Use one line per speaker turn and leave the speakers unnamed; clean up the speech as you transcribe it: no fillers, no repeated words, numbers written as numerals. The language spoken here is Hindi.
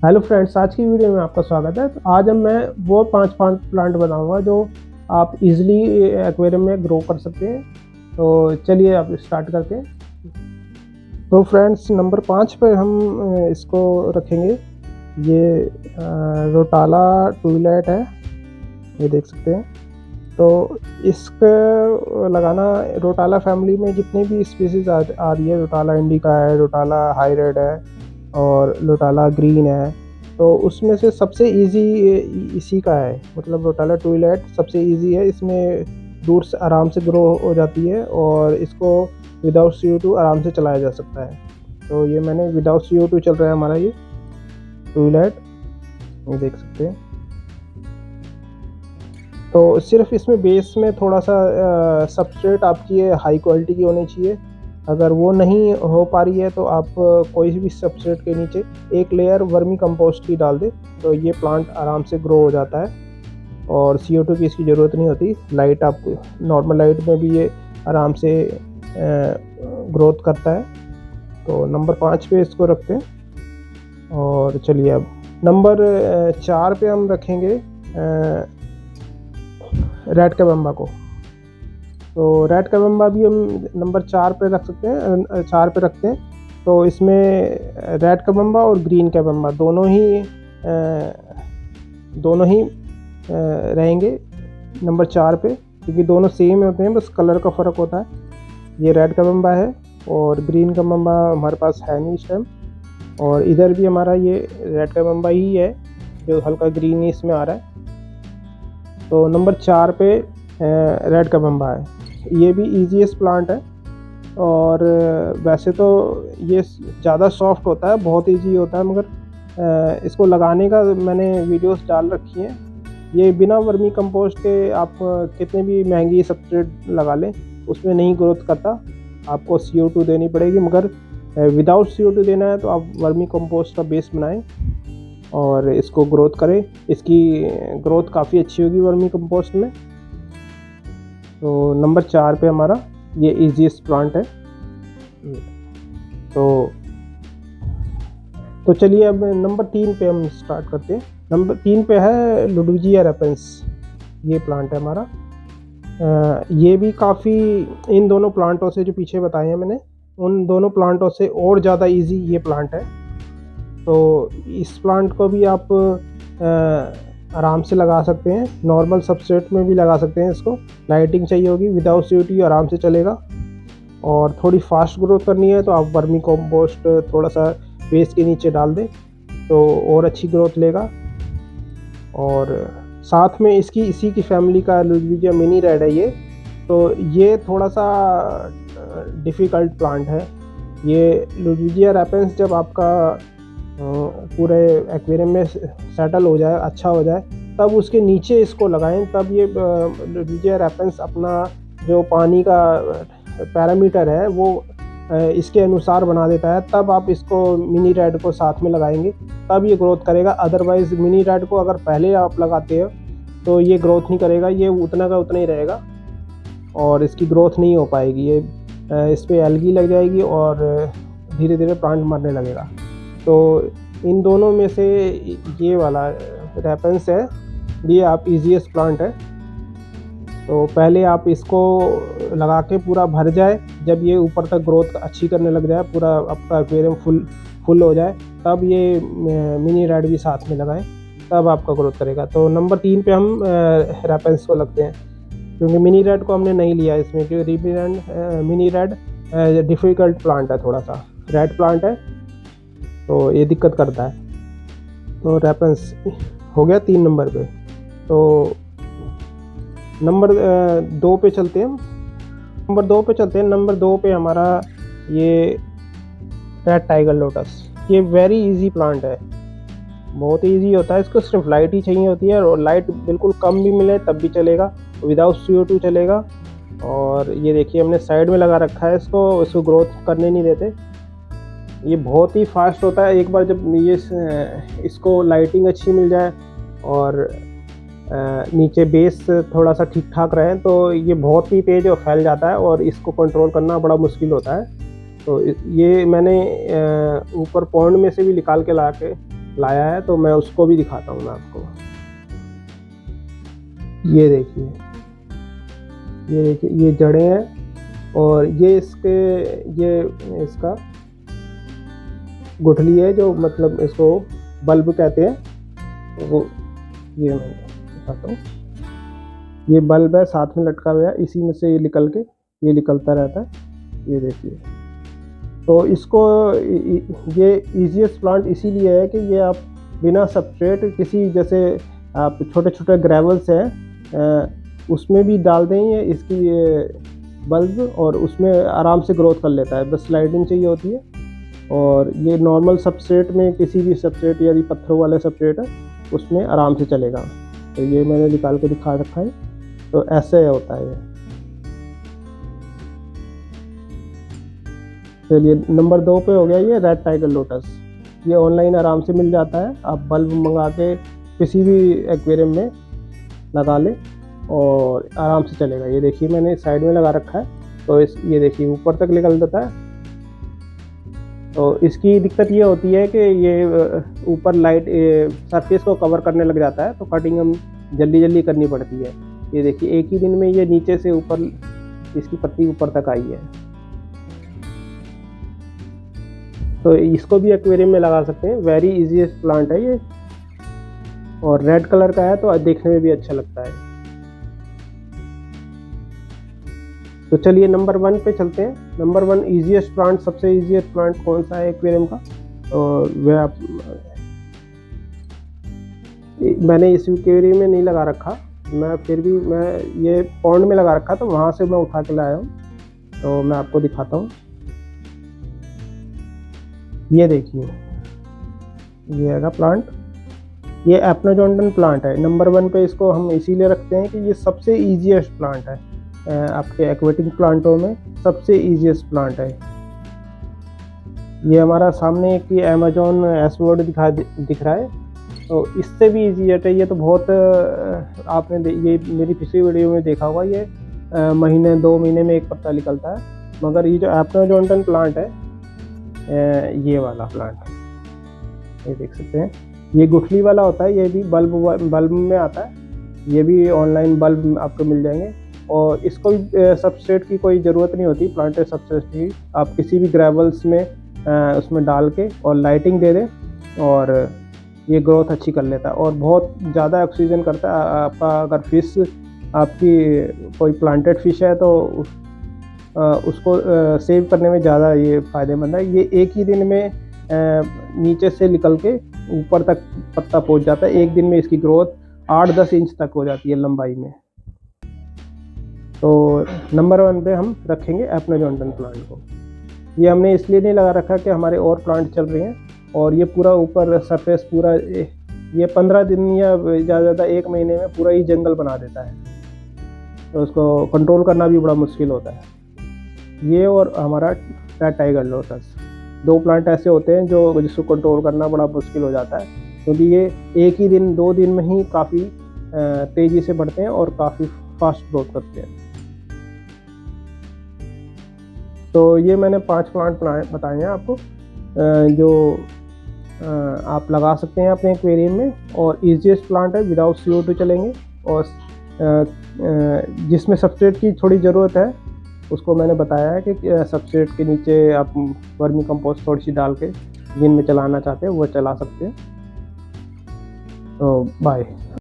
हेलो फ्रेंड्स, आज की वीडियो में आपका स्वागत है। तो आज मैं वो पांच पांच प्लांट बताऊंगा जो आप इजीली एक्वेरियम में ग्रो कर सकते हैं। तो चलिए आप स्टार्ट करते हैं। तो फ्रेंड्स, नंबर 5 पे हम इसको रखेंगे। ये रोटाला ट्यूलेट है, ये देख सकते हैं। तो इसका लगाना, रोटाला फैमिली में जितनी भी स्पीसीज आ रही है, रोटाला इंडिका है, रोटाला हाई रेड है और रोटाला ग्रीन है, तो उसमें से सबसे इजी इसी का है। मतलब रोटाला ट्यूलेट सबसे इजी है, इसमें रूट्स से आराम से ग्रो हो जाती है और इसको विदाउट CO2 आराम से चलाया जा सकता है। तो ये मैंने विदाउट CO2 चल रहा है हमारा ये ट्यूलेट, ये देख सकते हैं। तो सिर्फ इसमें बेस में थोड़ा सा सबस्ट्रेट आपकी हाई क्वालिटी की होनी चाहिए। अगर वो नहीं हो पा रही है तो आप कोई भी सबस्ट्रेट के नीचे एक लेयर वर्मी कंपोस्ट की डाल दे, तो ये प्लांट आराम से ग्रो हो जाता है और CO2 की इसकी ज़रूरत नहीं होती। लाइट, आपको नॉर्मल लाइट में भी ये आराम से ग्रोथ करता है। तो नंबर 5 पे इसको रखते हैं। और चलिए अब नंबर 4 पे हम रखेंगे रेड कैबम्बा को। तो रेड कैबम्बा भी हम नंबर 4 पे रख सकते हैं, 4 पे रखते हैं। तो इसमें रेड कैबम्बा और ग्रीन कैबम्बा दोनों ही रहेंगे नंबर 4 पे, क्योंकि दोनों सेम होते हैं, बस कलर का फ़र्क होता है। ये रेड कैबम्बा है और ग्रीन कैबम्बा हमारे पास है नहीं इस टाइम। और इधर भी हमारा ये रेड कैबम्बा ही है जो हल्का ग्रीन इसमें आ रहा है। तो नंबर 4 पे रेड कैबम्बा है। ये भी ईजीएस्ट प्लांट है और वैसे तो ये ज़्यादा सॉफ्ट होता है, बहुत इजी होता है, मगर इसको लगाने का मैंने वीडियोस डाल रखी हैं। ये बिना वर्मी कंपोस्ट के आप कितने भी महंगी सब्सट्रेट लगा लें, उसमें नहीं ग्रोथ करता। आपको CO2 देनी पड़ेगी, मगर विदाउट CO2 देना है तो आप वर्मी कंपोस्ट का बेस बनाएं और इसको ग्रोथ करें। इसकी ग्रोथ काफ़ी अच्छी होगी वर्मी कंपोस्ट में। तो नंबर 4 पे हमारा ये ईजीएस्ट प्लांट है। तो चलिए अब नंबर 3 पे हम स्टार्ट करते हैं। नंबर 3 पे है लुडविजिया रेपेंस, ये प्लांट है हमारा। ये भी काफ़ी, इन दोनों प्लांटों से जो पीछे बताए हैं मैंने, उन दोनों प्लांटों से और ज़्यादा इजी ये प्लांट है। तो इस प्लांट को भी आप आराम से लगा सकते हैं, नॉर्मल सबस्ट्रेट में भी लगा सकते हैं। इसको लाइटिंग चाहिए होगी, विदाउट CO2 आराम से चलेगा। और थोड़ी फास्ट ग्रोथ करनी है तो आप वर्मी कंपोस्ट थोड़ा सा बेस के नीचे डाल दें तो और अच्छी ग्रोथ लेगा। और साथ में इसी की फैमिली का लुडविजिया मिनी रेड है ये। तो ये थोड़ा सा डिफ़िकल्ट प्लांट है। ये लुडविजिया रेपेंस जब आपका पूरे एक्वेरियम में सेटल हो जाए, अच्छा हो जाए, तब उसके नीचे इसको लगाएं। तब ये लुडविजिया रेपेंस अपना जो पानी का पैरामीटर है वो इसके अनुसार बना देता है। तब आप इसको मिनी रेड को साथ में लगाएंगे, तब ये ग्रोथ करेगा। अदरवाइज़ मिनी रेड को अगर पहले आप लगाते हो तो ये ग्रोथ नहीं करेगा, ये उतना का उतना ही रहेगा और इसकी ग्रोथ नहीं हो पाएगी। ये इस पर एल्गी लग जाएगी और धीरे धीरे प्लांट मरने लगेगा। तो इन दोनों में से ये वाला रेपेंस है, ये आप ईजीएस्ट प्लांट है। तो पहले आप इसको लगा के पूरा भर जाए, जब ये ऊपर तक ग्रोथ अच्छी करने लग जाए, पूरा आपका एक्वेरियम फुल हो जाए, तब ये मिनी रेड भी साथ में लगाएं, तब आपका ग्रोथ करेगा। तो नंबर 3 पे हम रेपेंस को लगते हैं, क्योंकि मिनी रेड को हमने नहीं लिया इसमें, क्योंकि मिनी रेड डिफ़िकल्ट प्लांट है, थोड़ा सा रेड प्लांट है, तो ये दिक्कत करता है। तो रेपेंस हो गया 3 नंबर पे। तो नंबर 2 पे चलते हैं। नंबर 2 पे हमारा ये रेड टाइगर लोटस। ये वेरी इजी प्लांट है, बहुत इजी होता है। इसको सिर्फ लाइट ही चाहिए होती है, और लाइट बिल्कुल कम भी मिले तब भी चलेगा, विदाउट CO2 चलेगा। और ये देखिए हमने साइड में लगा रखा है इसको ग्रोथ करने नहीं देते। ये बहुत ही फास्ट होता है। एक बार जब ये इसको लाइटिंग अच्छी मिल जाए और नीचे बेस थोड़ा सा ठीक ठाक रहे तो ये बहुत ही तेज़ फैल जाता है और इसको कंट्रोल करना बड़ा मुश्किल होता है। तो ये मैंने ऊपर पॉन्ड में से भी निकाल के ला के लाया है, तो मैं उसको भी दिखाता हूँ मैं आपको। ये देखिए ये जड़ें हैं और ये इसका गुठली है, जो मतलब इसको बल्ब कहते हैं। वो ये मैं दिखाता हूँ, ये बल्ब है साथ में लटका हुआ है, इसी में से ये निकलता रहता है। ये देखिए, तो इसको ये ईजीएस्ट प्लांट इसीलिए है कि ये आप बिना सबस्ट्रेट किसी, जैसे आप छोटे छोटे ग्रेवल्स हैं उसमें भी डाल दें ये इसकी ये बल्ब, और उसमें आराम से ग्रोथ कर लेता है। बस स्लाइडिंग चाहिए होती है। और ये नॉर्मल सबस्ट्रेट में, किसी भी सबस्ट्रेट यदि पत्थरों वाले सबस्ट्रेट है उसमें आराम से चलेगा। तो ये मैंने निकाल के दिखा रखा है। तो ऐसे होता है ये। चलिए नंबर 2 पे हो गया ये रेड टाइगर लोटस। ये ऑनलाइन आराम से मिल जाता है, आप बल्ब मंगा के किसी भी एक्वेरियम में लगा लें और आराम से चलेगा। ये देखिए मैंने साइड में लगा रखा है, तो ये देखिए ऊपर तक निकल जाता है। तो इसकी दिक्कत ये होती है कि ये ऊपर लाइट सरफेस को कवर करने लग जाता है, तो कटिंग हम जल्दी करनी पड़ती है। ये देखिए एक ही दिन में ये नीचे से ऊपर इसकी पत्ती ऊपर तक आई है। तो इसको भी एक्वेरियम में लगा सकते हैं। वेरी इजीएस्ट प्लांट है ये, और रेड कलर का है तो देखने में भी अच्छा लगता है। तो चलिए नंबर 1 पे चलते हैं। नंबर 1 इजीएस्ट प्लांट, सबसे इजीएस्ट प्लांट कौन सा है एक्वेरियम का, और वह मैंने इस एक्वेरियम में नहीं लगा रखा, फिर भी मैं ये पॉन्ड में लगा रखा, तो वहाँ से मैं उठा के लाया हूँ, तो मैं आपको दिखाता हूँ। ये देखिए ये है प्लांट, ये एपनोजोंडन प्लांट है। नंबर 1 पे इसको हम इसीलिए रखते हैं कि ये सबसे इजीएस्ट प्लांट है, आपके एक्वेटिक प्लांटों में सबसे इजीएस्ट प्लांट है। ये हमारा सामने एक अमेजोन एसवर्ड दिख रहा है, तो इससे भी इजीएस्ट है। ये तो बहुत आपने ये मेरी पिछली वीडियो में देखा होगा, ये महीने 2 महीने में एक पत्ता निकलता है। मगर ये जो एपनोजोंडन प्लांट है, ये वाला प्लांट ये देख सकते हैं, ये गुठली वाला होता है। ये भी बल्ब में आता है। ये भी ऑनलाइन बल्ब आपको मिल जाएंगे, और इसको भी सबस्ट्रेट की कोई ज़रूरत नहीं होती, प्लांटेड सबस्ट्रेट की। आप किसी भी ग्रेवल्स में उसमें डाल के और लाइटिंग दे दें, और ये ग्रोथ अच्छी कर लेता है और बहुत ज़्यादा ऑक्सीजन करता है। आपका अगर फिश, आपकी कोई प्लांटेड फिश है, तो उसको सेव करने में ज़्यादा ये फ़ायदेमंद है। ये एक ही दिन में नीचे से निकल के ऊपर तक पत्ता पहुंच जाता है। एक दिन में इसकी ग्रोथ 8-10 इंच तक हो जाती है लंबाई में। तो नंबर 1 पे हम रखेंगे एपनोजोंडन प्लांट को। ये हमने इसलिए नहीं लगा रखा कि हमारे और प्लांट चल रहे हैं, और ये पूरा ऊपर सरफेस पूरा ये 15 दिन या ज़्यादा 1 महीने में पूरा ही जंगल बना देता है, तो उसको कंट्रोल करना भी बड़ा मुश्किल होता है। ये और हमारा रेड टाइगर लोटस, 2 प्लांट ऐसे होते हैं जिसको कंट्रोल करना बड़ा मुश्किल हो जाता है, क्योंकि ये एक ही दिन 2 दिन में ही काफ़ी तेज़ी से बढ़ते हैं और काफ़ी फास्ट ग्रोथ करते हैं। तो ये मैंने 5 प्लांट बताए हैं आपको, जो आप लगा सकते हैं अपने एक्वेरियम में, और ईजीएस्ट प्लांट है, विदाउट CO2 चलेंगे, और जिसमें सबस्ट्रेट की थोड़ी ज़रूरत है उसको मैंने बताया है कि सबस्ट्रेट के नीचे आप वर्मी कंपोस्ट थोड़ी सी डाल के जिनमें चलाना चाहते हैं वो चला सकते हैं। तो बाय।